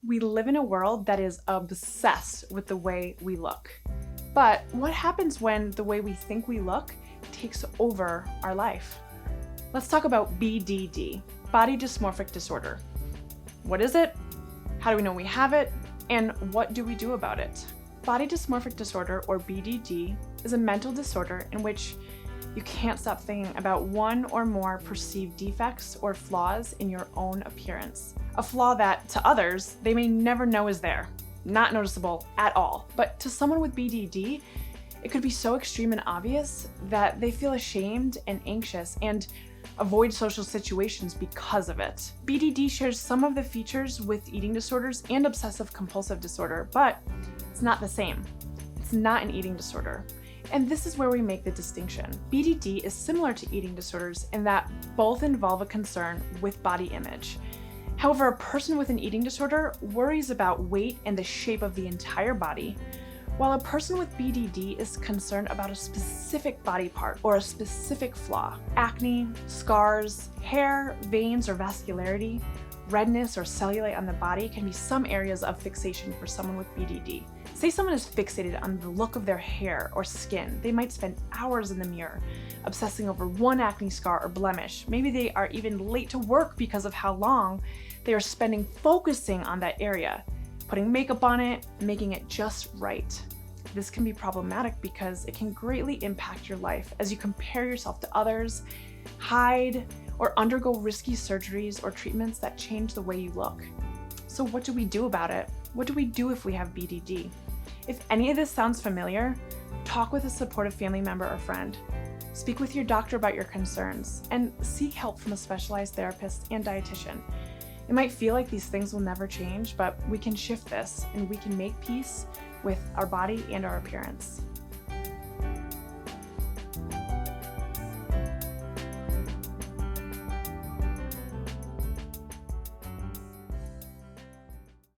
We live in a world that is obsessed with the way we look. But what happens when the way we think we look takes over our life? Let's talk about BDD, body dysmorphic disorder. What is it? How do we know we have it? And what do we do about it? Body dysmorphic disorder, or BDD, is a mental disorder in which you can't stop thinking about one or more perceived defects or flaws in your own appearance. A flaw that, to others, they may never know is there, not noticeable at all. But to someone with BDD, it could be so extreme and obvious that they feel ashamed and anxious and avoid social situations because of it. BDD shares some of the features with eating disorders and obsessive compulsive disorder, but it's not the same. It's not an eating disorder. And this is where we make the distinction. BDD is similar to eating disorders in that both involve a concern with body image. However, a person with an eating disorder worries about weight and the shape of the entire body, while a person with BDD is concerned about a specific body part or a specific flaw. Acne, scars, hair, veins, or vascularity, redness, or cellulite on the body can be some areas of fixation for someone with BDD. Say someone is fixated on the look of their hair or skin. They might spend hours in the mirror, obsessing over one acne scar or blemish. Maybe they are even late to work because of how long they are spending focusing on that area, putting makeup on it, making it just right. This can be problematic because it can greatly impact your life as you compare yourself to others, hide, or undergo risky surgeries or treatments that change the way you look. So what do we do about it? What do we do if we have BDD? If any of this sounds familiar, talk with a supportive family member or friend. Speak with your doctor about your concerns and seek help from a specialized therapist and dietitian. It might feel like these things will never change, but we can shift this and we can make peace with our body and our appearance.